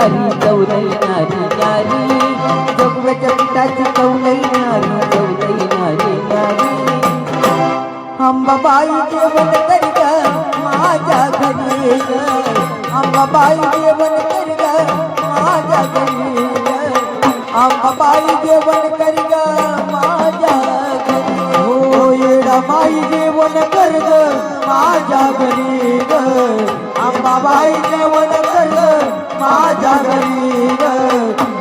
न्यारी चौलई न्यारी न्यारी जोगव्याच्या पिठाची चौलई न्यारी चौलई न्यारी न्यारी अंबाबाई जेवण कर ग माझ्या घरी ग अंबाबाई जेवण कर ग माझ्या घरी ग अंबाबाई जेवण कर ग माझ्या घरी हो येडाबाई जेवण कर ग माझ्या घरी ग अंबाबाई जेवण कर ग माझ्या घरी ग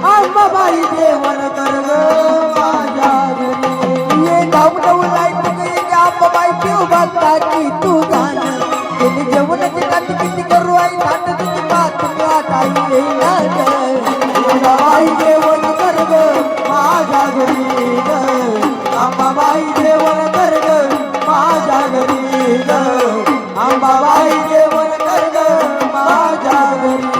अंबाबाई जेवण कर ग माझ्या घरी ये गावडव लाईट अंबाबाई पिऊ भक्ताची तू गाणं तिने जेवणाची काठी किती करू आई थाट तुझी पाच वाटाई अंबाबाई जेवण कर ग माझ्या घरी ग अंबाबाई जेवण कर ग माझ्या घरी ग अंबाबाई जेवण कर ग माझ्या घरी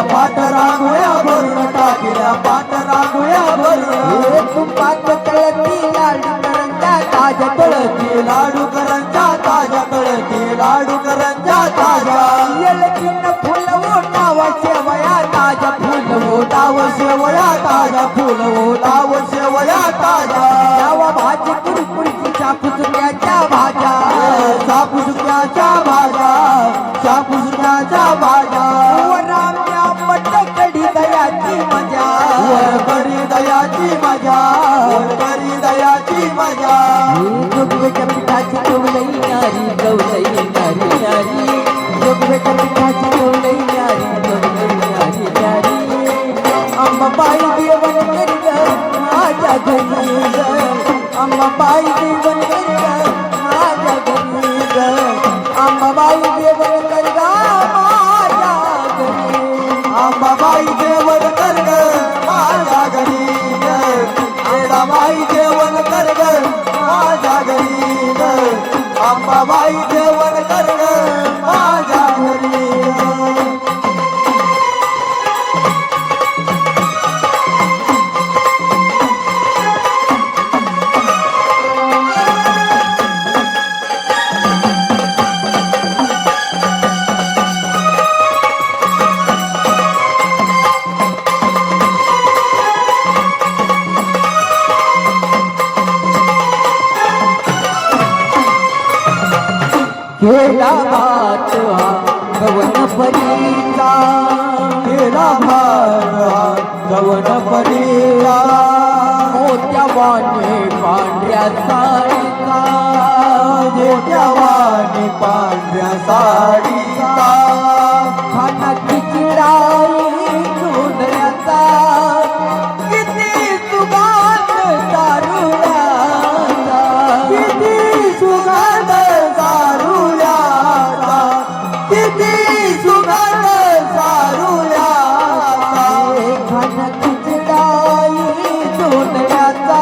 पाट रांगोळ्या भरून टाकल्या पाट रांगोळ्या भरून तुपात तळती लाडू करंजा ताज्या तळती लाडू करंजा ताज्या तळती लाडू करंजा ताज्या येलकीन फुल ओटाव शेवया ताज्या फुल ओटाव शेवया ताज्या फुल ओटाव शेवया ताज्या जावा भाजी कुरकुरीची चापुसक्याच्या भाज्या चापुसक्याच्या भाज्या चापुसक्याच्या भाज्या कडी दयाची मजा कडी दयाची मजा कडी दयाची मजा जोगव्याच्या पिठाची चौलई न्यारी चौलई न्यारी न्यारी जोगव्याच्या पिठाची चौलई न्यारी चौलई न्यारी न्यारी अंबाबाई जेवण कर ग माझ्या घरी ग अंबाबाई जेवण कर ग माझ्या घरी ग अंबाबाई जेवण कर ग अंबाबाई जेवण कर ग माझ्या घरी ग येडाबाई जेवण कर ग माझ्या घरी ग अंबाबाई जेवण कर ग माझ्या घरी केला भात गवन परीचा केला भात गवन परीचा मोत्यावाने पांढऱ्या साडीचा मोत्यावाने पांढऱ्या साडीचा खानाची चिडाई चुनऱ्याचा किती सुगंध दारुड्याचा किती सुगंध किती सुगंध सारुल्याचा खानाची चिडाई चुनऱ्याचा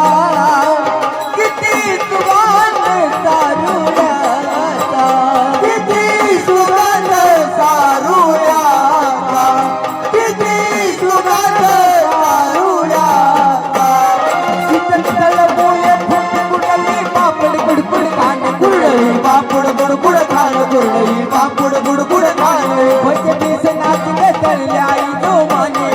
किती सुगंध सारुल्याचा किती सुगंध सारुल्याचा किती सुगंध सारुल्याचा शीतल बोले फुट कुडली पापड गुडगुड खाण कुरडई पापड गुडगुड खाण कुरडई पापड गुडगुड खाणे म्हणजे पीस नाचले तळल्याई गो माने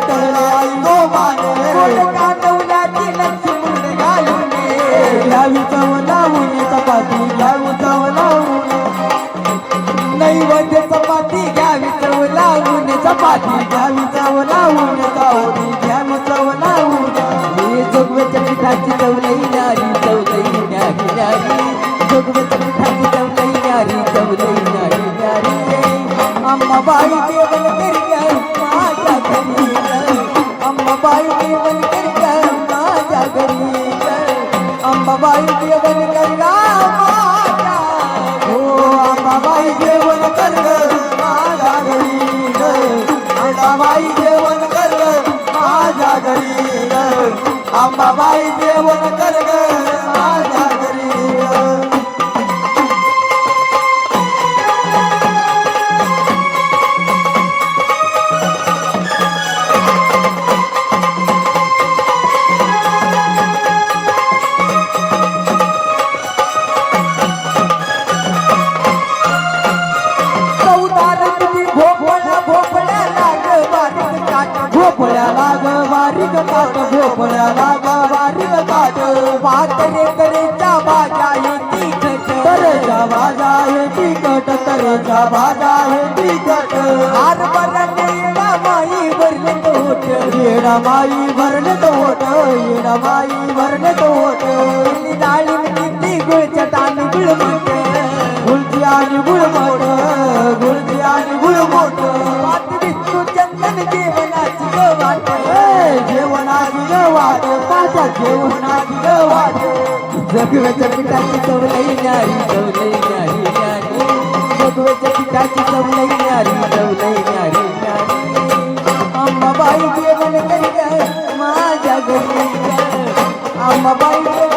तळल्याई गो माने कांदवल्याची लक्ष मुंड घालून घ्यावी चव लावून चपाती घ्यावी चव लावून नैवेद्य चपाती घ्यावी चव लावून चपाती घ्यावी चव लावून गावरी घ्यावी चव लावून हे जोगव्याच्या पिठाची चवलई न्यारी चवलई न्यारी न्यारी जोगव्याच्या पिठाची चवलई न्यारी चवलई न्यारी न्यारी अंबाबाई जेवण कर ग माझ्या घरी ग अंबाबाई जेवण कर ग माझ्या घरी ग अंबाबाई जेवण कर ग माझ्या हो अंबाबाई जेवण कर ग अंबाबाई जेवण कर ग माझ्या घरी भोपळ्याला ग बारीक काट भोपळ्याला ग बारीक काट वाटरे करेचा भाज्या हे तिखट तरेच्या भाज्या हे तिखट तरेच्या भाज्या हे तिखट हार भरणे येडा माई भरले तो होत येडा माई भरले तो होत येडा माई भरले तो होत डाळी किती गुळच्या तांदूळ गुळमट गुळची आणि गुळमट गुळची आणि गुळमट विष्णू चंदन जेवणाची वाट जेवणाची वाट माझ्या जेवणाची वाट जगव्याच्या पिठाची चव लई न्यारी चव लई न्यारी न्यारी जगव्याच्या पिठाची चव लई न्यारी चव लई न्यारी न्यारी अंबाबाई जेवण करी ग माझ्या घरी अंबाबाई